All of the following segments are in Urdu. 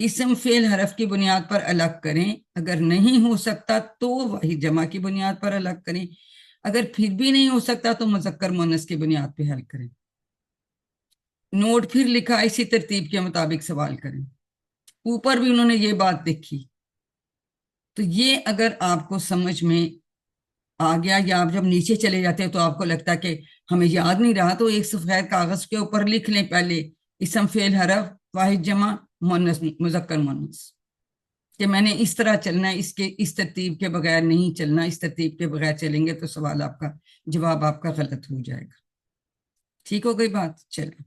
اسم فعل حرف کی بنیاد پر الگ کریں، اگر نہیں ہو سکتا تو واحد جمع کی بنیاد پر الگ کریں، اگر پھر بھی نہیں ہو سکتا تو مذکر مؤنث کی بنیاد پہ حل کریں۔ نوٹ پھر لکھا، اسی ترتیب کے مطابق سوال کریں۔ اوپر بھی انہوں نے یہ بات دیکھی، تو یہ اگر آپ کو سمجھ میں آ گیا، یا آپ جب نیچے چلے جاتے ہیں تو آپ کو لگتا ہے کہ ہمیں یاد نہیں رہا، تو ایک سفید کاغذ کے اوپر لکھ لیں پہلے اسم فعل حرف واحد جمع مؤنث مذکر مؤنث، کہ میں نے اس طرح چلنا ہے، اس ترتیب کے بغیر نہیں چلنا، اس ترتیب کے بغیر چلیں گے تو سوال آپ کا جواب آپ کا غلط ہو جائے گا۔ ٹھیک ہو گئی بات؟ چلیں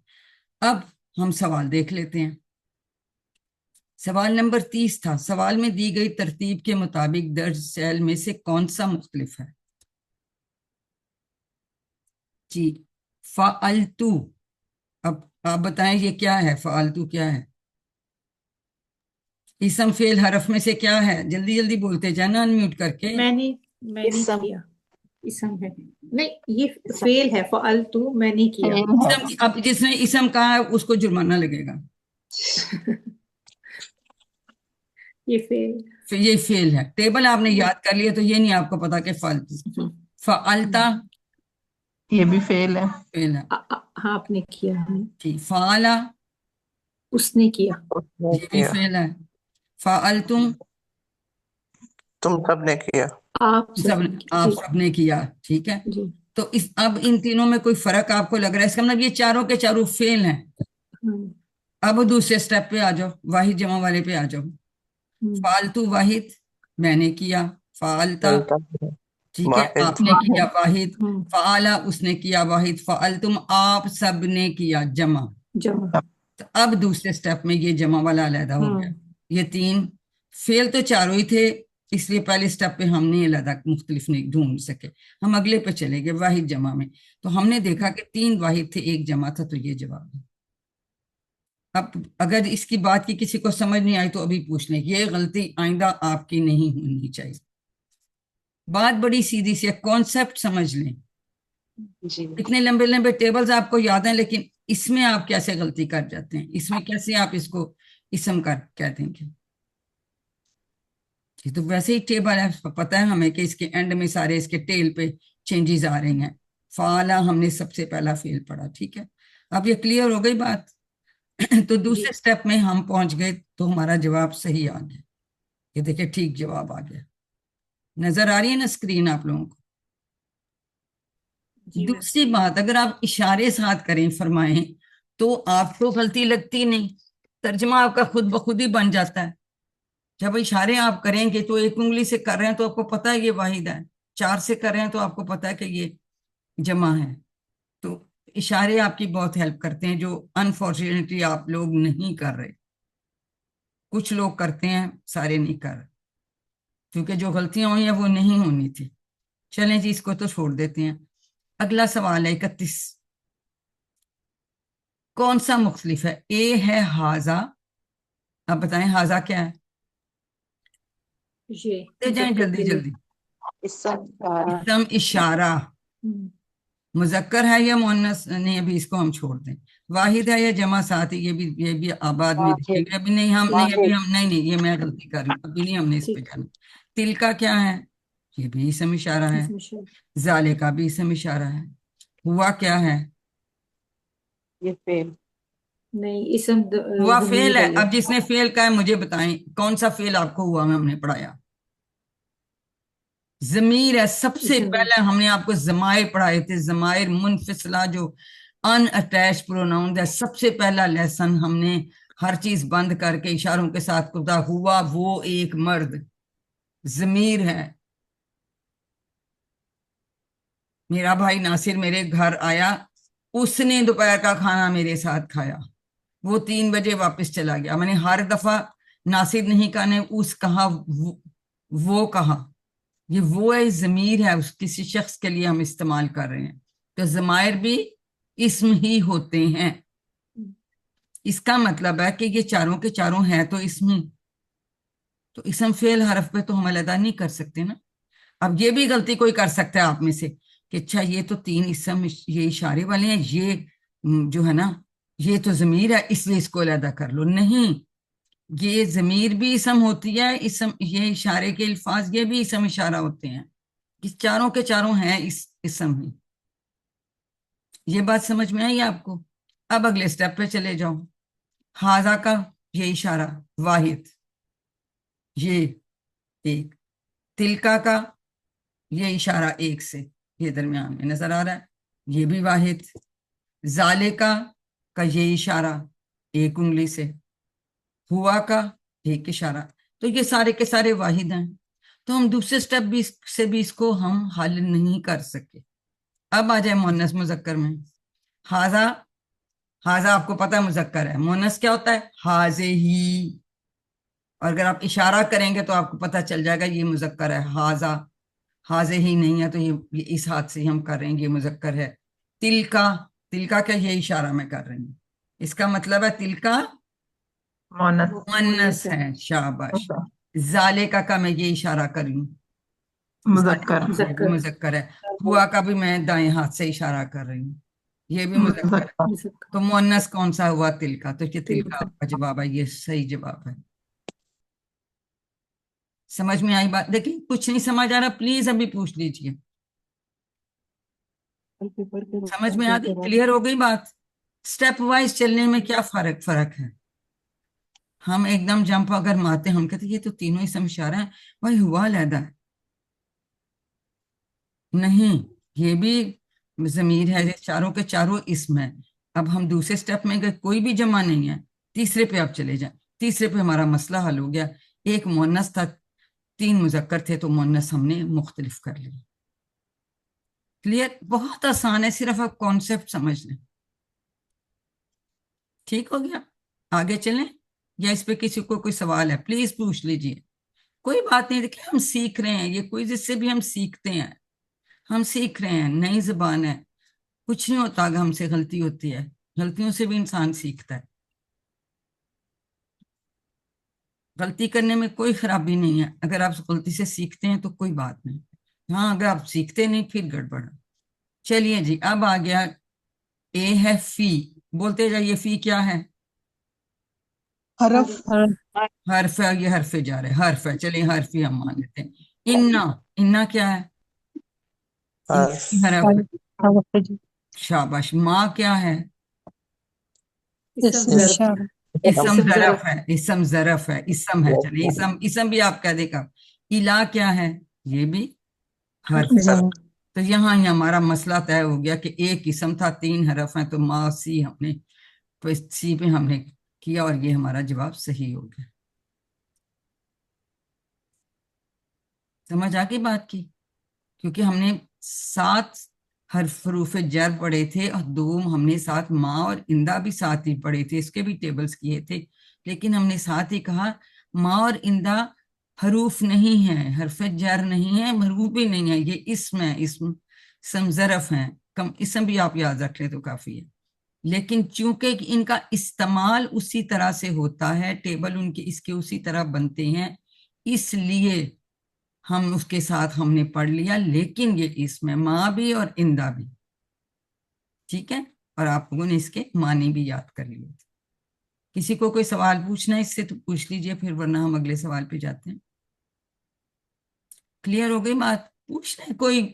اب ہم سوال دیکھ لیتے ہیں۔ سوال نمبر 30 تھا، سوال میں دی گئی ترتیب کے مطابق درج سیل میں سے کون سا مختلف ہے؟ جی فعلتو، اب آپ بتائیں یہ کیا ہے؟ فعلتو کیا ہے؟ اسم فعل حرف میں سے کیا ہے؟ جلدی جلدی بولتے جانا ان میوٹ کر کے۔ میں نے اسم کیا، اسم ہے نہیں، یہ فعل ہے، فعلتو میں نے کیا۔ اب جس نے اسم کہا ہے اس کو جرمانہ لگے گا، یہ فعل، یہ فعل ہے۔ ٹیبل آپ نے یاد کر لیا تو یہ نہیں آپ کو پتا کہ فعلتو فعلتا یہ بھی فعل ہے، فعل ہے۔ ہاں آپ نے کیا ہے، جی فعلا اس نے کیا، یہ بھی فعل ہے۔ فعلتم تم سب نے کیا، آپ سب نے کیا، آپ جی سب نے کیا، ٹھیک ہے۔ جی تو اب ان تینوں میں کوئی فرق آپ کو لگ رہا ہے؟ اس کا مطلب یہ چاروں کے چاروں فعل ہیں۔ ہاں، اب دوسرے سٹیپ پہ آ جاؤ، واحد جمع والے پہ آ جاؤ۔ فالتو واحد میں نے کیا، فعلتا ٹھیک ہے واحد، آپ نے کیا واحد، ہاں، فعلا اس نے کیا واحد، فعلتم آپ سب نے کیا جمع۔ جمع، تو اب دوسرے سٹیپ میں یہ جمع والا علیحدہ ہو ہاں، گیا۔ یہ تین فعل تو چاروں ہی تھے، اس لیے پہلے سٹیپ پہ ہم نے علیحدہ مختلف نہیں ڈھونڈ سکے، ہم اگلے پہ چلے گئے واحد جمع میں، تو ہم نے دیکھا کہ تین واحد تھے ایک جمع تھا، تو یہ جواب ہے۔ اب اگر اس کی بات کی کسی کو سمجھ نہیں آئی تو ابھی پوچھ لیں، یہ غلطی آئندہ آپ کی نہیں ہونی چاہیے۔ بات بڑی سیدھی سی ہے، کانسیپٹ سمجھ لیں۔ جی اتنے لمبے لمبے ٹیبلز آپ کو یاد ہیں، لیکن اس میں آپ کیسے غلطی کر جاتے ہیں، اس میں کیسے آپ اس کو اسم کر کہہ دیں گے؟ تو ویسے ہی ٹیبل ہے، پتہ ہے ہمیں کہ اس کے اینڈ میں سارے اس کے ٹیل پہ چینجز آ رہی ہیں۔ فعلا ہم نے سب سے پہلا فعل پڑھا، ٹھیک ہے۔ اب یہ کلیئر ہو گئی بات؟ تو دوسرے سٹیپ میں ہم پہنچ گئے تو ہمارا جواب صحیح آ گیا، یہ دیکھیں ٹھیک جواب آ گیا، نظر آ رہی ہے نا اسکرین آپ لوگوں کو؟ جی دوسری بات، اگر آپ اشارے ساتھ کریں فرمائیں تو آپ کو غلطی لگتی نہیں، ترجمہ آپ کا خود بخود ہی بن جاتا ہے۔ جب اشارے آپ کریں گے تو ایک انگلی سے کر رہے ہیں تو آپ کو پتہ ہے یہ واحد ہے، چار سے کر رہے ہیں تو آپ کو پتہ ہے کہ یہ جمع ہے۔ تو اشارے آپ کی بہت ہیلپ کرتے ہیں، جو انفارچونیٹلی آپ لوگ نہیں کر رہے۔ کچھ لوگ کرتے ہیں، سارے نہیں کر رہے، کیونکہ جو غلطیاں ہوئی ہیں وہ نہیں ہونی تھی۔ چلیں جی اس کو تو چھوڑ دیتے ہیں۔ اگلا سوال ہے 31، کون سا مختلف ہے؟ اے ہے ہاذا، اب بتائیں ہاذا کیا ہے؟ یہ دے جائیں جلدی جلدی۔ اسم اشارہ، مذکر ہے یا مؤنث؟ نہیں ابھی اس کو ہم چھوڑ دیں۔ واحد ہے یا جمع ساتھ؟ یہ بھی آباد میں دیکھیں گے، ابھی نہیں نہیں یہ میں غلطی کر رہی ہوں، ابھی نہیں ہم نے اس پہ جانا۔ تل کا کیا ہے؟ یہ بھی اسم اشارہ ہے۔ ذالے کا بھی اسم اشارہ ہے۔ ہوا کیا ہے؟ یہ فعل، نہیں، اسم ہوا ضمیر فعل ہے۔ ہے یہ۔ اب جس نے فعل کا ہے مجھے بتائیں کون سا فعل آپ کو ہوا میں ہم نے پڑھایا؟ ضمیر ہے، سب سے پہلے ہم نے آپ کو ضمائر پڑھائے تھے، ضمائر منفصلہ جو ان اٹیچ پروناؤن ہے۔ سب سے پہلا لیسن ہم نے ہر چیز بند کر کے اشاروں کے ساتھ کہا ہوا وہ ایک مرد، ضمیر ہے۔ میرا بھائی ناصر میرے گھر آیا، اس نے دوپہر کا کھانا میرے ساتھ کھایا، وہ 3 بجے واپس چلا گیا۔ میں نے ہر دفعہ ناصر نہیں کہا، نے اس کہا، وہ کہا، یہ وہ ہے ضمیر ہے، اس کسی شخص کے لیے ہم استعمال کر رہے ہیں، تو ضمائر بھی اسم ہی ہوتے ہیں۔ اس کا مطلب ہے کہ یہ چاروں کے چاروں ہیں تو اسم ہی، تو اسم فعل حرف پہ تو ہم علیحدہ نہیں کر سکتے نا۔ اب یہ بھی غلطی کوئی کر سکتا ہے آپ میں سے کہ اچھا یہ تو 3 اسم یہ اشارے والے ہیں، یہ جو ہے نا یہ تو ضمیر ہے اس لیے اس کو علیحدہ کر لو، نہیں، یہ ضمیر بھی اسم ہوتی ہے، اسم یہ اشارے کے الفاظ یہ بھی اسم اشارہ ہوتے ہیں، یہ چاروں کے چاروں ہیں اس اسم ہی. یہ بات سمجھ میں آئی آپ کو؟ اب اگلے سٹیپ پہ چلے جاؤ. ہاذا کا یہ اشارہ واحد، یہ ایک. تلکا کا یہ اشارہ ایک سے، یہ درمیان میں نظر آ رہا ہے، یہ بھی واحد. ذالکا کا یہ اشارہ ایک انگلی سے. ہوا کا ایک اشارہ. تو یہ سارے کے سارے واحد ہیں. تو ہم دوسرے سٹیپ بھی سے بھی اس کو ہم حل نہیں کر سکے. اب آ جائے مؤنث مذکر میں. ہاذا، ہاذا آپ کو پتہ ہے مذکر ہے، مؤنث کیا ہوتا ہے؟ حاذے ہی. اور اگر آپ اشارہ کریں گے تو آپ کو پتہ چل جائے گا یہ مذکر ہے. ہاذا، حاذے ہی نہیں ہے تو یہ اس ہاتھ سے ہم کر رہے ہیں، یہ مذکر ہے. تلکا، تلکا کا یہ اشارہ میں کر رہی ہوں، اس کا مطلب ہے تلکا مونس مؤنث ہے. شاباش. ذالکا کا میں یہ اشارہ کر رہی ہوں، مذکر یہ بھی مذکر ہے. ہوا کا بھی میں دائیں ہاتھ سے اشارہ کر رہی ہوں، یہ بھی مذکر ہے. مذکر تو مؤنث کون سا ہوا؟ تلکا. تو یہ تلکا آپ کا جواب ہے، یہ صحیح جواب ہے. سمجھ میں آئی بات؟ دیکھیں کچھ نہیں سمجھ آ رہا پلیز ابھی پوچھ لیجئے. سمجھ میں آ گئی؟ کلیئر ہو گئی بات؟ سٹیپ وائز چلنے میں کیا فرق ہے؟ ہم ایک دم جمپ اگر مارتے ہم کہتے یہ تو تینوں اسم اشارہ ہیں، وہی ہوا علیحدہ ہے. نہیں، یہ بھی ضمیر ہے، یہ چاروں کے چاروں اسم ہے. اب ہم دوسرے سٹیپ میں گئے، کوئی بھی جمع نہیں ہے. تیسرے پہ آپ چلے جائیں. تیسرے پہ ہمارا مسئلہ حل ہو گیا. ایک مؤنث تھا، تین مذکر تھے، تو مؤنث ہم نے مختلف کر لی. کلیئر؟ بہت آسان ہے، صرف آپ کانسیپٹ سمجھ لیں. ٹھیک ہو گیا؟ آگے چلیں یا اس پہ کسی کو کوئی سوال ہے پلیز پوچھ لیجئے. کوئی بات نہیں، دیکھیں ہم سیکھ رہے ہیں، یہ کوئی جس سے بھی ہم سیکھتے ہیں، ہم سیکھ رہے ہیں، نئی زبان ہے. کچھ نہیں ہوتا اگر ہم سے غلطی ہوتی ہے، غلطیوں سے بھی انسان سیکھتا ہے. غلطی کرنے میں کوئی خرابی نہیں ہے، اگر آپ غلطی سے سیکھتے ہیں تو کوئی بات نہیں. ہاں اگر آپ سیکھتے نہیں پھر گڑبڑ. چلیے جی، اب آ گیا اے ہے فی. بولتے جائیے فی کیا ہے؟ حرف. حرف ہے، یہ حرف جا رہے حرف ہے، چلیے حرف ہی ہم مان لیتے ہیں. انا، انا کیا ہے؟ حرف ہے. شاباش. ماں کیا ہے؟ اسم ظرف. اسم اسم ظرف ظرف. ہے، اسم ظرف ہے، اسم ہے. چلیے اسم بھی آپ کہہ دے گا. الا کیا ہے؟ یہ بھی حرف ہے. تو یہاں ہی ہمارا مسئلہ طے ہو گیا کہ ایک اسم تھا، تین حرف ہیں، تو ما سی ہم نے، تو سی پہ ہم نے کیا اور یہ ہمارا جواب صحیح ہو گیا. سمجھ آ گئی بات کی؟ کیونکہ ہم نے 7 حروف جر پڑھے تھے اور دوم ہم نے ساتھ ماں اور اندہ بھی ساتھ ہی پڑھے تھے، اس کے بھی ٹیبلز کیے تھے. لیکن ہم نے ساتھ ہی کہا ماں اور اندہ حروف نہیں ہیں، حرف جر نہیں ہے، حروف بھی نہیں ہے، یہ اسم ہے، اسم ظرف ہیں. کم اسم بھی آپ یاد رکھ لیں تو کافی ہے. لیکن چونکہ ان کا استعمال اسی طرح سے ہوتا ہے، ٹیبل ان کے اس کے اسی طرح بنتے ہیں، اس لیے ہم اس کے ساتھ ہم نے پڑھ لیا. لیکن یہ اس میں ماں بھی اور اندہ بھی. ٹھیک ہے؟ اور آپ لوگوں نے اس کے معنی بھی یاد کر لیے. کسی کو کوئی سوال پوچھنا ہے اس سے تو پوچھ لیجئے، پھر ورنہ ہم اگلے سوال پہ جاتے ہیں. کلیئر ہو گئی بات؟ پوچھنا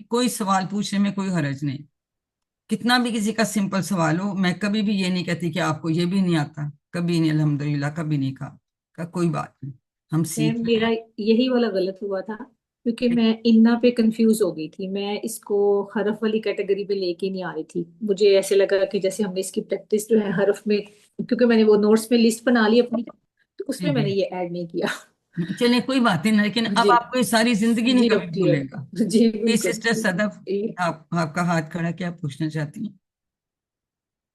کوئی سوال پوچھنے میں کوئی حرج نہیں. کتنا بھی کسی کا سمپل سوال ہو، میں کبھی بھی یہ نہیں کہتی کہ آپ کو یہ بھی نہیں آتا، کبھی نہیں، الحمدللہ کبھی نہیں کہا کوئی بات نہیں، ہم سیکھ رہے میرا ہیں. یہی والا غلط ہوا تھا کیونکہ میں انا پہ کنفیوز ہو گئی تھی. میں اس کو حرف والی کیٹیگری پہ لے کے نہیں آ رہی تھی. مجھے ایسے لگا کہ جیسے ہم نے اس کی پریکٹس جو ہے حرف میں، کیونکہ میں نے وہ نوٹس میں لسٹ بنا لی اپنی، تو اس میں میں نے یہ ایڈ نہیں کیا. چلیں کوئی بات نہیں، لیکن اب جی آپ کو یہ ساری زندگی نہیں جی اب کبھی کلیئر. بھولے گا. جی سسٹر صدف، بالکل. آپ کا ہاتھ کھڑا، کیا پوچھنا چاہتی ہیں؟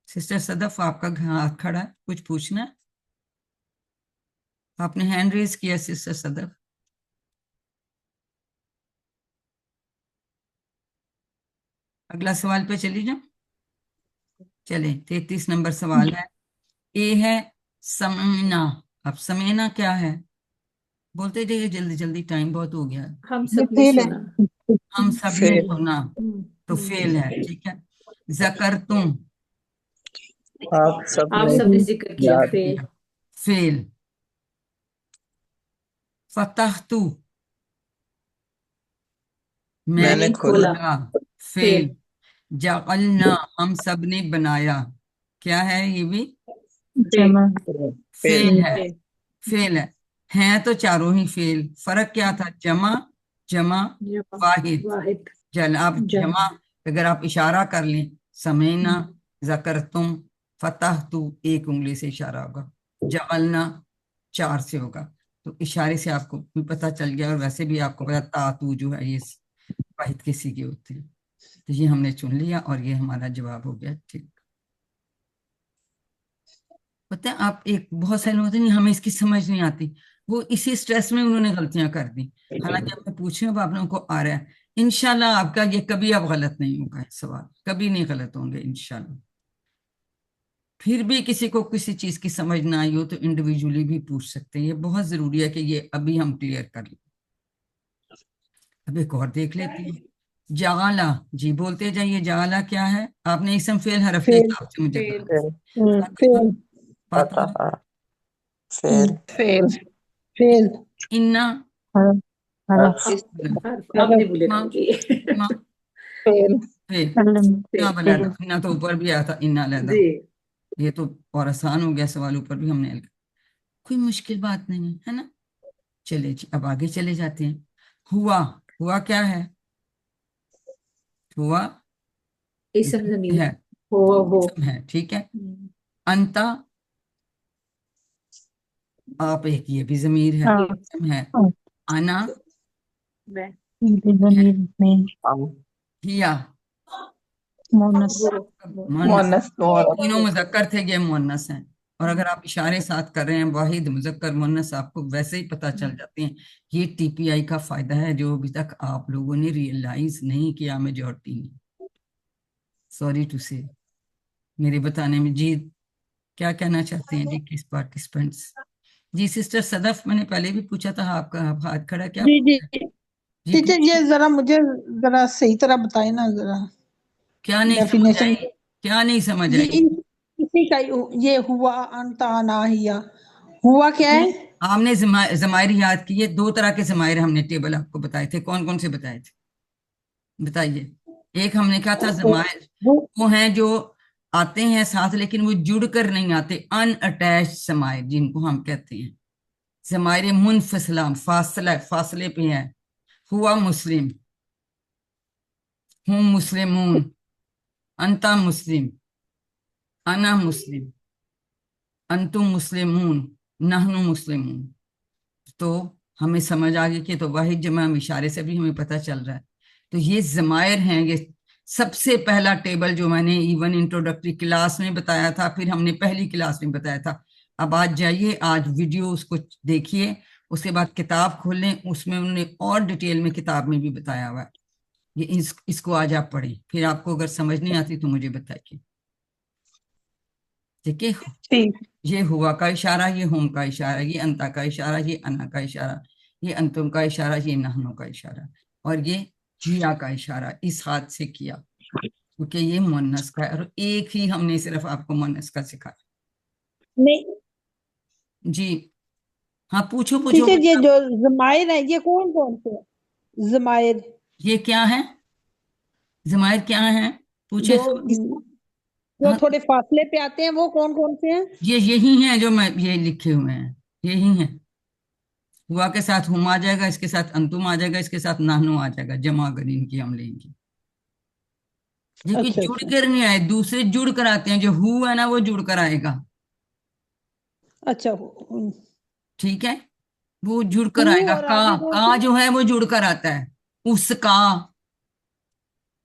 سسٹر صدف آپ کا ہاتھ کھڑا ہے، کچھ پوچھنا ہے؟ آپ نے ہینڈ ریز کیا سسٹر صدف. اگلا سوال پہ چلی جاؤ. چلیں 33 نمبر سوال ہے. اے ہے سمعنا. اب سمعنا کیا ہے؟ بولتے جائیے جلدی جلدی، ٹائم بہت ہو گیا. ہم سب نے فیل ہے. سنا. ہم سب نے فعل. سنا، تو فعل ہے. ٹھیک ہے. ذکرتم، آپ سب آپ نے سب نے ذکر کیا یاد فعل. فعل. فتحتو میں میں نے نے کھولا. کھولا. فیل. فیل. جعلنا ہم سب نے بنایا. کیا ہے یہ بھی؟ جمع فیل ہے. فیل. فیل ہے. ہیں تو چاروں ہی فیل. فرق کیا تھا؟ جمع جمع واحد. واحد. آپ جمع اگر آپ اشارہ کر لیں سمینا ذکرتم فتحتو ایک انگلی سے اشارہ ہوگا. جعلنا 4 سے ہوگا. تو اشارے سے آپ کو بھی پتہ چل گیا. اور ویسے بھی آپ کو پتا تاتو جو ہے یہ واحد کے سیغے ہوتے ہیں. تو یہ ہم نے چن لیا اور یہ ہمارا جواب ہو گیا. ٹھیک. پتہ ہے آپ ایک بہت سارے لوگ ہوتے ہیں ہمیں اس کی سمجھ نہیں آتی. وہ اسی سٹریس میں انہوں نے غلطیاں کر دی. حالانکہ میں پوچھ رہی ہوں اب آپ لوگوں کو آ رہا ہے. انشاءاللہ آپ کا یہ کبھی اب غلط نہیں ہوگا. سوال کبھی نہیں غلط ہوں گے انشاءاللہ. پھر بھی کسی کو کسی چیز کی سمجھ نہ آئی ہو تو انڈیویجولی بھی پوچھ سکتے ہیں. یہ بہت ضروری ہے کہ یہ ابھی ہم کلیئر کر لیں. اب ایک اور دیکھ لیتے ہیں. جعلا. جی بولتے جائیے. جعلا کیا ہے؟ آپ نے اسم فعل حرف کے حساب سے مجھے بتایا. فاتحہ. فتح فیل فیل فیل انا. حرف آپ نے بولے نا مجھے یہ. فیل کیا بلا تھا انا تو اوپر بھی آیا تھا. انا علیحدہ. جی. یہ تو اور آسان ہو گیا. سوال اوپر بھی ہم نے کوئی مشکل بات نہیں ہے نا. چلے جی اب آگے چلے جاتے ہیں. ہوا. ہوا کیا ہے؟ ہوا اسم ضمیر. ہے. وہ اسم ہے. ٹھیک ہے. انتا. آپ ایک یہ بھی ضمیر ہے. اسم ہے. انا. میں. ہیا. مونس مؤنث. تینوں مذکر تھے. یہ مؤنث ہیں. اور اگر آپ اشارے ساتھ کر رہے ہیں واحد مذکر مؤنث آپ کو ویسے ہی پتہ چل جاتے ہیں. یہ ٹی پی آئی کا فائدہ ہے جو ابھی تک آپ لوگوں نے ریئلائز نہیں کیا. میجورٹی نے. سوری ٹو سے میرے بتانے میں. جی کیا کہنا چاہتے ہیں جی کس پارٹیسپینٹس؟ جی سسٹر صدف میں نے پہلے بھی پوچھا تھا. آپ کا ہاتھ کھڑا کیا جی جی جی ٹیچر یہ ذرا مجھے ذرا صحیح طرح بتائیں نا ذرا کیا نہیں سمجھ ڈیفینیشن. آئی؟ کیا نہیں سمجھ یہ آئی؟ اسی کا یہ ہوا انتا ناہیا ہوا کیا ہے؟ آپ نے ضمائر یاد کیے. 2 طرح کے ضمائر ہم نے ٹیبل آپ کو بتائے تھے. کون کون سے بتائے تھے بتائیے؟ ایک ہم نے کہا تھا ضمائر وہ ہیں جو آتے ہیں ساتھ لیکن وہ جڑ کر نہیں آتے. ان اٹیچ ضمائر جن کو ہم کہتے ہیں. ضمائر منفصلہ فاصلے پہ ہیں. ہوا مسلم. ہم مسلمون. انتا مسلم. انا مسلم. انتم مسلمون. نحن مسلمون. تو ہمیں سمجھ آ گئی کہ تو واحد جمع ہم اشارے سے بھی ہمیں پتہ چل رہا ہے. تو یہ ضمائر ہیں. یہ سب سے پہلا ٹیبل جو میں نے ایون انٹروڈکٹری کلاس میں بتایا تھا پھر ہم نے پہلی کلاس میں بتایا تھا. اب آج جائیے آج ویڈیو اس کو دیکھیے. اس کے بعد کتاب کھول لیں. اس میں انہوں نے اور ڈیٹیل میں کتاب میں بھی بتایا ہوا ہے. یہ اس کو آج آپ پڑھیں. پھر آپ کو اگر سمجھ نہیں آتی تو مجھے بتائیے. ٹھیک ہے. یہ ہوا کا اشارہ. یہ ہوم کا اشارہ. یہ انتا کا اشارہ. یہ انا کا اشارہ. یہ انتم کا اشارہ. یہ نحنو کا اشارہ. اور یہ ہیا کا اشارہ اس ہاتھ سے کیا کیونکہ یہ مؤنث کا ہے. اور ایک ہی ہم نے صرف آپ کو مؤنث کا سکھایا. نہیں جی ہاں پوچھو ٹیچر یہ جو ضمائر ہیں یہ کون کون سے ضمائر یہ کیا ہے؟ ضمائر کیا ہیں پوچھے. جو تھوڑے فاصلے پہ آتے ہیں وہ کون کون سے ہیں؟ یہ یہی ہیں جو میں یہ لکھے ہوئے ہیں. یہی ہیں. ہوا کے ساتھ ہم آ جائے گا. اس کے ساتھ انتم آ جائے گا. اس کے ساتھ نحنو آ جائے گا. جمع اگر ان کی ہم لیں گے. یہ کوئی جڑ کر نہیں آئے. دوسرے جڑ کر آتے ہیں. جو ہو ہے نا وہ جڑ کر آئے گا. اچھا ٹھیک ہے. وہ جڑ کر آئے گا. اور کا آگے کون کا سے؟ جو ہے وہ جڑ کر آتا ہے. اس کا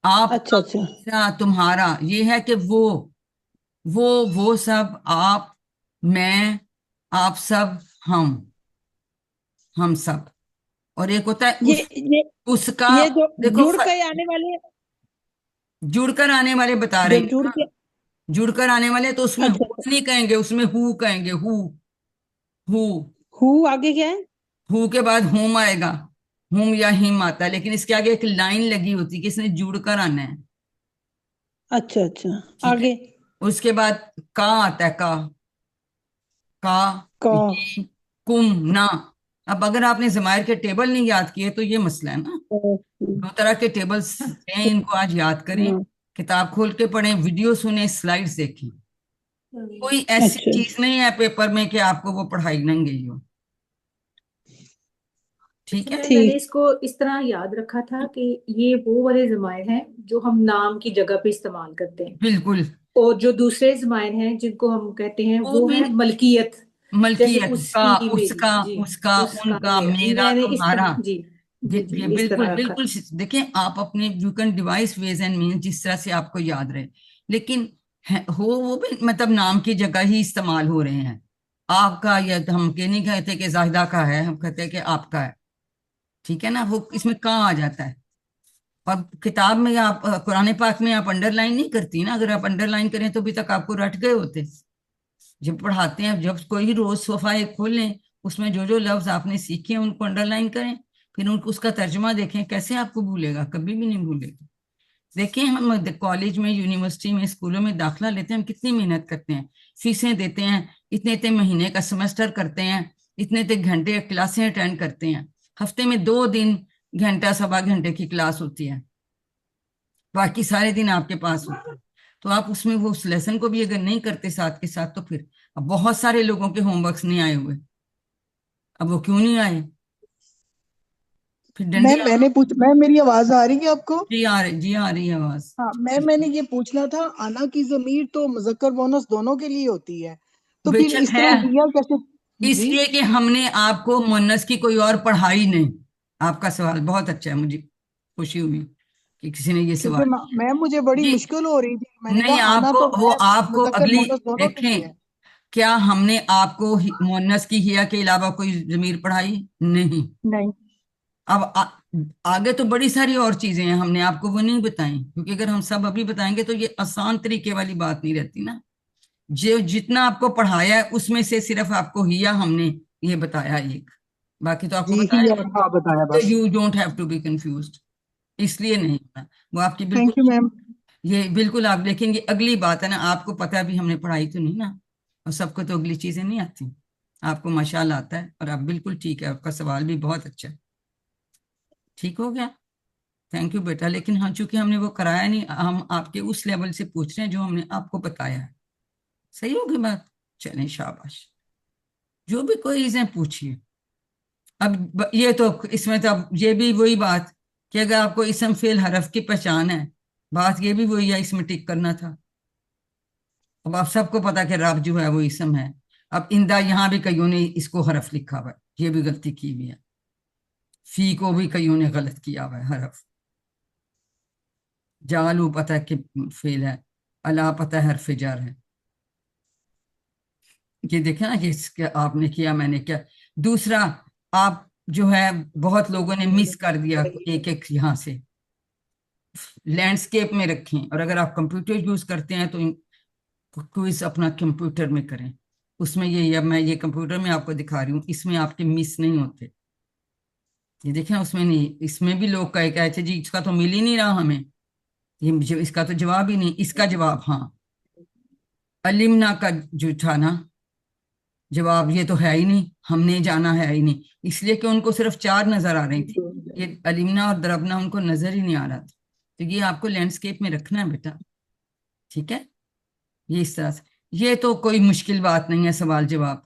آپ اچھا اچھا کا تمہارا. یہ ہے کہ وہ سب آپ میں آپ سب ہم سب. اور ایک ہوتا ہے اس کا. یہ جو دیکھو جڑ کے آنے والے جڑ کر آنے والے بتا رہے جو جڑ ہیں. کے جڑ کر آنے والے تو اس میں اچھا ہو نہیں کہیں گے. اس میں ہو کہیں گے. ہو آگے کیا ہے؟ ہو کے بعد ہوم آئے گا. ہوم یا ہم آتا ہے. لیکن اس کے آگے ایک لائن لگی ہوتی ہے کہ اس نے جڑ کر آنا ہے. اچھا اچھا ٹھیک ہے. آگے اس کے بعد کا آتا ہے. کا کا یہ کم نہ اب اگر آپ نے ضمائر کے ٹیبل نہیں یاد کیے تو یہ مسئلہ ہے نا. 2 طرح کے ٹیبلز ہیں، ان کو آج یاد کریں، کتاب کھول کے پڑھیں، ویڈیو سنیں، سلائیڈز دیکھیں. کوئی ایسی اچھا چیز نہیں ہے پیپر میں کہ آپ کو وہ پڑھائی نہ گئی ہو. ٹھیک ہے. میں نے اس کو اس طرح یاد رکھا تھا کہ یہ وہ والے ضمائر ہیں جو ہم نام کی جگہ پہ استعمال کرتے ہیں، بالکل. اور جو دوسرے ضمائر ہیں جن کو ہم کہتے ہیں وہ وہ بھی ہیں ملکیت، جیسے ملکیت اس کا، کی، اس میری، کا، جی اس کا، اس ان کا، میرا، میں نے اس تمہارا. طرح، جی جی جی یہ اس بالکل طرح رکھا بالکل تھا. دیکھیں آپ اپنے you can devise ways and means جس طرح سے آپ کو یاد رہے، لیکن ہو وہ بھی مطلب نام کی جگہ ہی استعمال ہو رہے ہیں. آپ کا، یا ہم کہ نہیں کہتے کہ زاہدہ کا ہے، ہم کہتے ہیں کہ آپ کا ہے. ٹھیک ہے نا، وہ اس میں کہاں آ جاتا ہے. اور کتاب میں آپ قرآن پاک میں آپ انڈر لائن نہیں کرتی نا، اگر آپ انڈر لائن کریں تو ابھی تک آپ کو رٹ گئے ہوتے. جب پڑھاتے ہیں، جب کوئی روز صفحہ کھول لیں، اس میں جو جو لفظ آپ نے سیکھے ہیں ان کو انڈر لائن کریں، پھر اس کا ترجمہ دیکھیں، کیسے آپ کو بھولے گا، کبھی بھی نہیں بھولے گا. دیکھیں ہم کالج میں، یونیورسٹی میں، اسکولوں میں داخلہ لیتے ہیں، ہم کتنی محنت کرتے ہیں، فیسیں دیتے ہیں، اتنے اتنے مہینے کا سیمسٹر کرتے ہیں، اتنے اتنے گھنٹے کلاسیں اٹینڈ کرتے ہیں. ہفتے میں 2 دن گھنٹہ سوا گھنٹے کی کلاس ہوتی ہے، باقی سارے دن آپ کے پاس ہوتا ہے. تو آپ اس میں وہ اس لیسن کو بھی اگر نہیں کرتے ساتھ کے ساتھ، تو پھر اب بہت سارے لوگوں کے ہوم ورکس نہیں آئے ہوئے. اب وہ کیوں نہیں آئے؟ پھر ڈنڈے میں میری آواز آ رہی ہے آپ کو؟ جی آ رہی ہے آواز. ہاں، میں نے یہ پوچھنا تھا، آنا کی ضمیر تو مذکر مونس دونوں کے لیے ہوتی ہے، تو بے پھر شک اس ہے، طرح ہیا کیسے؟ اس جی لیے کہ ہم نے آپ کو مونس کی کوئی اور پڑھائی نہیں. آپ کا سوال بہت اچھا ہے، مجھے خوشی ہوئی کہ کسی نے یہ کیونکہ سوال کیا. مجھے بڑی جی مشکل ہو رہی تھی، میں نے نہیں، کہا آنا تو وہ ہے آپ کو مذکر اگلی مونس دونوں کے دیکھیں، لیے ہے. کیا ہم نے آپ کو مونس کی ہیا کے علاوہ کوئی ضمیر پڑھائی؟ نہیں. نہیں. اب آگے تو بڑی ساری اور چیزیں ہیں، ہم نے آپ کو وہ نہیں بتائیں، کیونکہ اگر ہم سب ابھی بتائیں گے تو یہ آسان طریقے والی بات نہیں رہتی نا. جو جتنا آپ کو پڑھایا ہے اس میں سے صرف آپ کو ہیا ہم نے یہ بتایا ایک، باقی تو آپ کو جی ہی اور ہاں بتایا بتایا. بس. You don't have to be confused, اس لیے نہیں ہوتا وہ آپ کی بالکل. Thank you ma'am. یہ بالکل آپ دیکھیں گے اگلی بات ہے نا، آپ کو پتا بھی ہم نے پڑھائی تو نہیں نا، اور سب کو تو اگلی چیزیں نہیں آتی. آپ کو ماشاءاللہ آتا ہے، اور آپ بالکل ٹھیک ہے، آپ کا سوال بھی بہت اچھا ہے. ٹھیک ہو گیا، تھینک یو بیٹا. لیکن ہاں چونکہ ہم نے وہ کرایا نہیں، ہم آپ کے اس لیول سے پوچھ رہے ہیں جو ہم نے آپ کو بتایا ہے. صحیح ہوگی بات؟ چلیں شاباش، جو بھی کوئی چیزیں پوچھیے. اب یہ تو اس میں تو اب یہ بھی وہی بات کہ اگر آپ کو اسم فعل حرف کی پہچان ہے، بات یہ بھی وہی ہے، اس میں ٹک کرنا تھا. اب آپ سب کو پتا کہ رب جو ہے وہ اسم ہے. اب اندہ یہاں بھی کئیوں نے اس کو حرف لکھا ہوا ہے، یہ بھی غلطی کی ہوئی ہے. فی کو بھی کئیوں نے غلط کیا ہوا ہے حرف. جالو پتہ ہے کہ فعل ہے، الا پتہ ہے حرف جر ہے. یہ دیکھیں نا کہ آپ نے کیا، میں نے کیا. دوسرا، آپ جو ہے بہت لوگوں نے مس کر دیا ایک ایک یہاں سے. لینڈسکیپ میں رکھیں، اور اگر آپ کمپیوٹر یوز کرتے ہیں تو کوئز اپنا کمپیوٹر میں کریں. اس میں یہ، اب میں یہ کمپیوٹر میں آپ کو دکھا رہی ہوں، اس میں آپ کے مس نہیں ہوتے. یہ دیکھیں اس میں نہیں، اس میں بھی لوگ کہے تھے جی اس کا تو مل ہی نہیں رہا ہمیں، یہ اس کا تو جواب ہی نہیں. اس کا جواب ہاں، علمنا کا جو تھا نا جواب، یہ تو ہے ہی نہیں، ہم نے جانا ہے ہی نہیں، اس لیے کہ ان کو صرف 4 نظر آ رہی تھی. یہ علمنا اور دربنا ان کو نظر ہی نہیں آ رہا تھا. تو یہ آپ کو لینڈسکیپ میں رکھنا ہے بیٹا. ٹھیک ہے، یہ اس طرح سے. یہ تو کوئی مشکل بات نہیں ہے، سوال جواب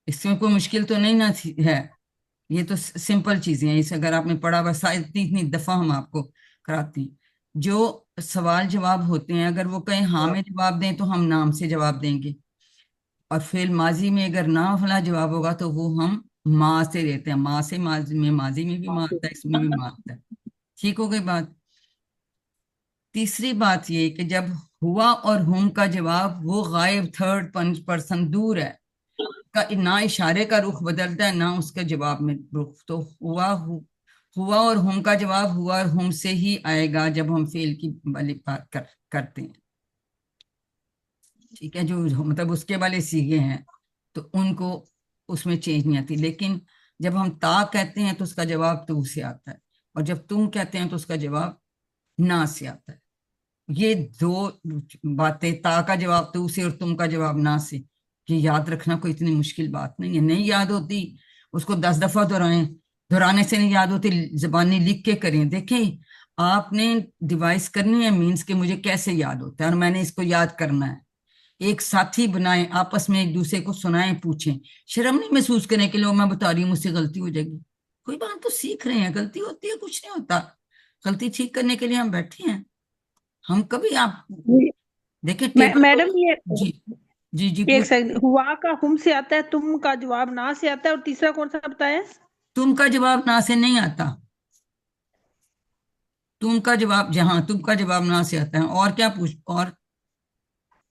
اس میں کوئی مشکل تو نہیں نا ہے. یہ تو سمپل چیزیں ہیں، اس اگر آپ نے پڑھا ہوا اتنی دفعہ ہم آپ کو کراتی ہیں. جو سوال جواب ہوتے ہیں، اگر وہ کہیں ہاں میں جواب دیں تو ہم نام سے جواب دیں گے، اور فعل ماضی میں اگر نہ فلاں جواب ہوگا تو وہ ہم ماں سے دیتے ہیں. ماں سے ماضی میں بھی ماں آتا ہے، اس میں بھی ماں آتا ہے. ٹھیک ہو گئی بات. تیسری بات یہ کہ جب ہوا اور ہم کا جواب وہ غائب تھرڈ پرسن دور ہے، نہ اشارے کا رخ بدلتا ہے نہ اس کے جواب میں رخ، تو ہوا اور ہم کا جواب ہوا اور ہم سے ہی آئے گا جب ہم فعل کی والی بات کرتے ہیں. ٹھیک ہے، جو مطلب اس کے والے سیغے ہیں تو ان کو اس میں چینج نہیں آتی. لیکن جب ہم تا کہتے ہیں تو اس کا جواب تو سے آتا ہے، اور جب تم کہتے ہیں تو اس کا جواب نہ سے آتا ہے. یہ 2 باتیں، تا کا جواب تو سے اور تم کا جواب نہ سے، کہ یاد رکھنا کوئی اتنی مشکل بات نہیں ہے. نہیں یاد ہوتی اس کو 10 دفعہ دہرائیں, دہرانے سے نہیں یاد ہوتی زبانی لکھ کے کریں. دیکھیں آپ نے ڈیوائس کرنی ہے مینس کہ مجھے کیسے یاد ہوتا ہے اور میں نے اس کو یاد کرنا ہے. ایک ساتھی بنائیں, آپس میں ایک دوسرے کو سنائیں, پوچھیں. شرم نہیں محسوس کرنے کے لیے میں بتا رہی ہوں مجھ سے غلطی ہو جائے گی. کوئی بات تو سیکھ رہے ہیں, غلطی ہوتی ہے, کچھ نہیں ہوتا. غلطی ٹھیک کرنے کے لیے ہم بیٹھے ہیں. ہم کبھی آپ دیکھیں ٹیبل کو. میڈم یہ جی جی جی ایک پوچھ. سیکنڈ, ہوا کا ہم سے آتا ہے, تم کا جواب نہ سے آتا ہے, اور تیسرا کون سا بتایا؟ تم کا جواب نہ سے نہیں آتا. تم کا جواب جہاں تم کا جواب نہ سے آتا ہے. اور کیا پوچھ, اور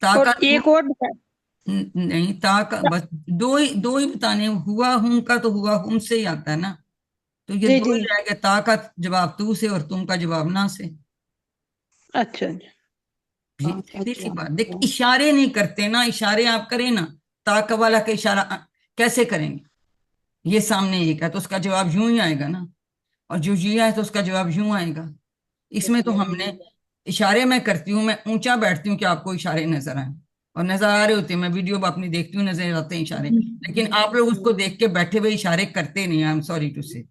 تا اور کا ایک اور بتایا. نہیں, تا کا بس دو ہی بتانے. ہوا ہوں کا تو ہوا ہم سے ہی آتا ہے نا, تو یہ جی دو جی, ہی رہ گئے. تا کا جواب تو سے اور تم کا جواب نہ سے. اچھا جی. جی سیدھی سی بات. دیکھ اشارے نہیں کرتے نا, اشارے آپ کریں نا, تا کا والا کا اشارہ کیسے کریں گے؟ یہ سامنے ایک ہے تو اس کا جواب یوں ہی آئے گا نا, اور جو یہ ہے تو اس کا جواب یوں آئے گا. اس میں تو ہم نے اشارے میں کرتی ہوں, میں اونچا بیٹھتی ہوں کہ آپ کو اشارے نظر آئیں, اور نظر آ رہے ہوتے ہیں. میں ویڈیو اپنی دیکھتی ہوں, نظر آتے ہیں اشارے, لیکن آپ لوگ اس کو دیکھ کے بیٹھے ہوئے اشارے کرتے نہیں. آئی ایم سوری ٹو سے,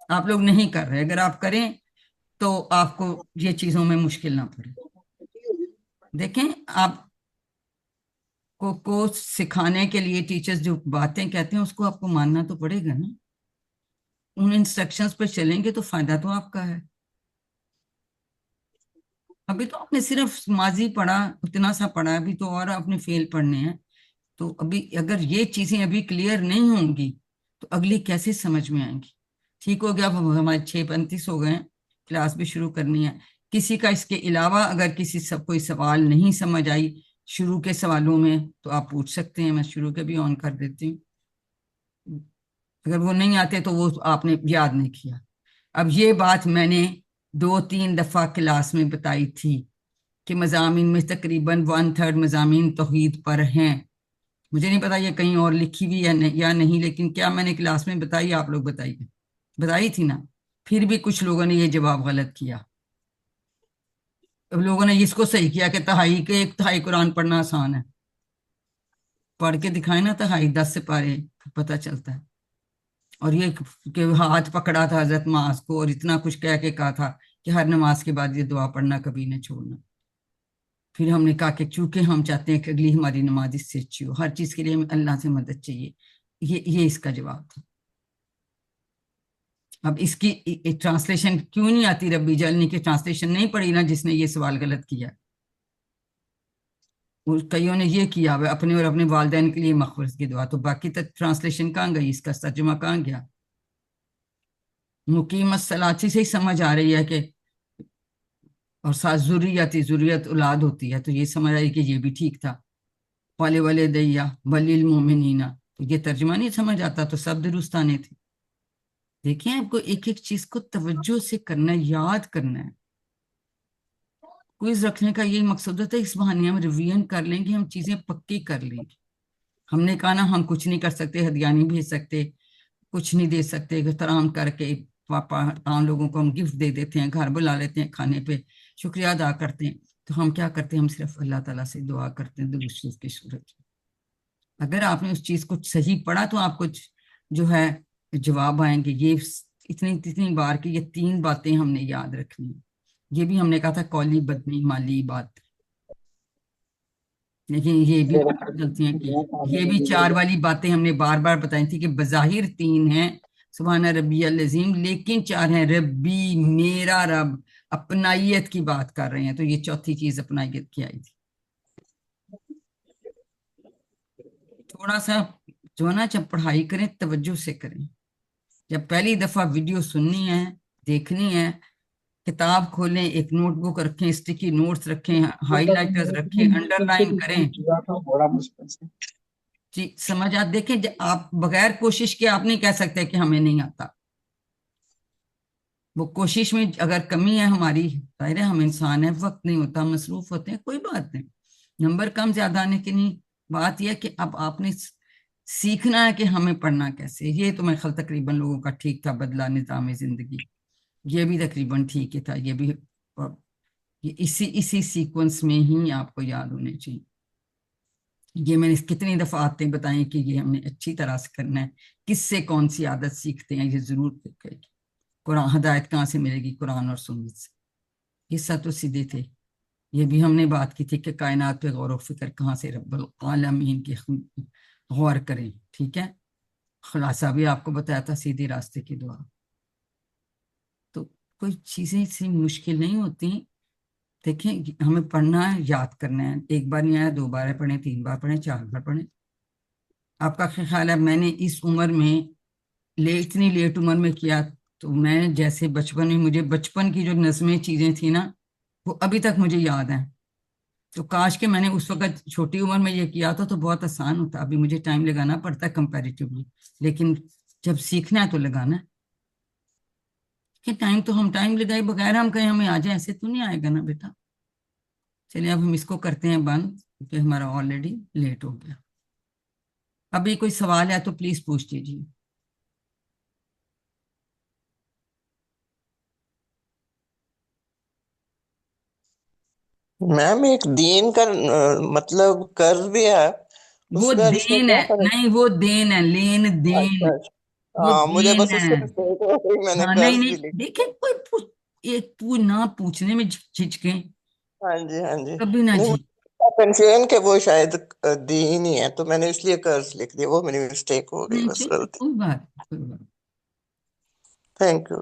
آپ لوگ نہیں کر رہے. اگر آپ کریں تو آپ کو یہ چیزوں میں مشکل نہ پڑے. دیکھیں آپ کو سکھانے کے لیے ٹیچرز جو باتیں کہتے ہیں اس کو آپ کو ماننا تو پڑے گا نا. ان انسٹرکشنز پہ چلیں گے تو فائدہ تو آپ کا ہے. ابھی تو آپ نے صرف ماضی پڑھا, اتنا سا پڑھا, ابھی تو اور آپ نے فیل پڑھنے ہیں. تو ابھی اگر یہ چیزیں ابھی کلیئر نہیں ہوں گی تو اگلی کیسے سمجھ میں آئیں گی؟ ٹھیک ہو گیا, اب ہمارے 6:35 ہو گئے ہیں, کلاس بھی شروع کرنی ہے. کسی کا اس کے علاوہ اگر کسی سب کوئی سوال نہیں سمجھ آئی شروع کے سوالوں میں تو آپ پوچھ سکتے ہیں. میں شروع کے بھی آن کر دیتی ہوں. اگر وہ نہیں آتے تو وہ آپ نے یاد نہیں کیا. اب یہ بات میں نے 2-3 دفعہ کلاس میں بتائی تھی کہ مضامین میں تقریباً 1/3 مضامین توحید پر ہیں. مجھے نہیں پتا یہ کہیں اور لکھی ہوئی یا نہیں, لیکن کیا میں نے کلاس میں بتائی؟ آپ لوگ بتائی تھی نا. پھر بھی کچھ لوگوں نے یہ جواب غلط کیا. اب لوگوں نے اس کو صحیح کیا کہ تہائی کے 1/3 قرآن پڑھنا آسان ہے. پڑھ کے دکھائے نا تہائی 10 سپارے, پتہ چلتا ہے. اور یہ کہ ہاتھ پکڑا تھا حضرت معاذ کو اور اتنا کچھ کہہ کے کہا تھا کہ ہر نماز کے بعد یہ دعا پڑھنا کبھی نہ چھوڑنا. پھر ہم نے کہا کہ چونکہ ہم چاہتے ہیں کہ اگلی ہماری نماز اس سے اچھی ہو, ہر چیز کے لیے ہمیں اللہ سے مدد چاہیے. یہ اس کا جواب تھا. اب اس کی ٹرانسلیشن کیوں نہیں آتی؟ ربی جلنی کی ٹرانسلیشن نہیں پڑھی نا جس نے یہ سوال غلط کیا. کئیوں نے یہ کیا اپنے اور اپنے والدین کے لیے مغفرت کی دعا, تو باقی تک ٹرانسلیشن کہاں گئی, اس کا ترجمہ کہاں گیا؟ مقیم الصلاۃ سے ہی سمجھ آ رہی ہے کہ اور ساتھ ضروریت اولاد ہوتی ہے, تو یہ سمجھ آئی کہ یہ بھی ٹھیک تھا. والے والے دیا وللمؤمنین, تو یہ ترجمہ نہیں سمجھ آتا تو سب درست آنے تھے. دیکھیں آپ کو ایک ایک چیز کو توجہ سے کرنا ہے, یاد کرنا ہے. کوئز رکھنے کا یہی مقصد ہوتا ہے, اس بہانے ہم ریویژن کر لیں گے, ہم چیزیں پکی کر لیں گے. ہم نے کہا نا ہم کچھ نہیں کر سکتے, ہدیہ نہیں بھیج سکتے, کچھ نہیں دے سکتے, احترام کر کے عام لوگوں کو ہم گفٹ دے دیتے ہیں, گھر بلا لیتے ہیں, کھانے پہ شکریہ ادا کرتے ہیں. تو ہم کیا کرتے ہیں, ہم صرف اللہ تعالیٰ سے دعا کرتے ہیں درود شریف کی صورت. اگر آپ نے اس چیز کو صحیح پڑھا تو آپ کو جو ہے جواب آئیں گے. یہ اتنی بار کہ یہ 3 باتیں ہم نے یاد رکھنی ہیں. یہ بھی ہم نے کہا تھا قولی بدنی مالی بات, لیکن یہ بھی غلطیاں کی. یہ بھی 4 والی باتیں ہم نے بار بار بتائی تھی کہ بظاہر 3 ہیں سبحان ربی العظیم, لیکن 4 ہیں. ربی میرا رب, اپنائیت کی بات کر رہے ہیں, تو یہ چوتھی چیز اپنائیت کی آئی تھی. تھوڑا سا جو ہے نا, جب پڑھائی کریں توجہ سے کریں. جب پہلی دفعہ ویڈیو سننی ہے, دیکھنی ہے, کتاب کھولیں, ایک نوٹ بک رکھیں, اسٹکی نوٹس رکھیں, ہائی لائٹرز رکھیں, انڈر لائن کریں. جی سمجھ آ دیکھیں, آپ بغیر کوشش کے آپ نہیں کہہ سکتے کہ ہمیں نہیں آتا. وہ کوشش میں اگر کمی ہے ہماری, ظاہر ہے ہم انسان ہیں, وقت نہیں ہوتا, مصروف ہوتے ہیں, کوئی بات نہیں. نمبر کم زیادہ آنے کی نہیں, بات یہ ہے کہ اب آپ نے سیکھنا ہے کہ ہمیں پڑھنا کیسے. یہ تو میرے خیال تقریباً لوگوں کا ٹھیک تھا, بدلا نظام زندگی, یہ بھی تقریباً ٹھیک ہی تھا. یہ بھی اسی سیکوینس میں ہی آپ کو یاد ہونے چاہیے. یہ میں نے کتنی دفعہ آتے بتائیں کہ یہ ہم نے اچھی طرح سے کرنا ہے. کس سے کون سی عادت سیکھتے ہیں یہ ضرور دیکھے گی. قرآن ہدایت کہاں سے ملے گی؟ قرآن اور سنت سے. قصہ تو سیدھے تھے. یہ بھی ہم نے بات کی تھی کہ کائنات پہ غور و فکر کہاں سے رب العالمین کی غور کریں. ٹھیک ہے. خلاصہ بھی آپ کو بتایا تھا، سیدھے راستے کی دعا. تو کوئی چیزیں اتنی مشکل نہیں ہوتی. دیکھیں ہمیں پڑھنا ہے، یاد کرنا ہے. ایک بار نہیں آیا، 2 بار پڑھیں، 3 بار پڑھیں، 4 بار پڑھیں. آپ کا خیال ہے میں نے اس عمر میں اتنی لیٹ عمر میں کیا؟ تو میں جیسے بچپن میں مجھے بچپن کی جو نظمیں چیزیں تھیں نا وہ ابھی تک مجھے یاد ہیں. تو کاش کہ میں نے اس وقت چھوٹی عمر میں یہ کیا تھا تو بہت آسان ہوتا. ابھی مجھے ٹائم لگانا پڑتا ہے کمپیریٹیولی، لیکن جب سیکھنا ہے تو لگانا ہے. کہ ٹائم تو ہم ٹائم لگائے بغیر ہم کہیں ہمیں آ جائے ایسے تو نہیں آئے گا نا بیٹا. چلیے اب ہم اس کو کرتے ہیں بند کیونکہ ہمارا آلریڈی لیٹ ہو گیا. ابھی کوئی سوال ہے تو پلیز پوچھ لیجیے. میم ایک دین کا مطلب قرض بھی ہے، اس وہ کا اس میں دین کیا ہے، فرق؟ نہیں وہ دین ہے، لین دین. اچھا اچھا، وہ ہاں مجھے دین بس اس ہے. سے mistake ہو گئی، میں نے ہاں نہیں قرض نہیں بھی لکھ. دیکھیں کوئی ایک نہ پوچھنے میں جھجکیں. ہاں جی ہاں جی، کبھی نہ نہیں جھجکیں. مجھے کنفیوژن کہ وہ شاید دین ہی ہے تو میں نے اس لیے قرض لکھ دیا، وہ میری مسٹیک ہو گئی، نہیں بس ٹھیک ہے، غلطی. کوئی بات نہیں، کوئی بات نہیں. Thank you.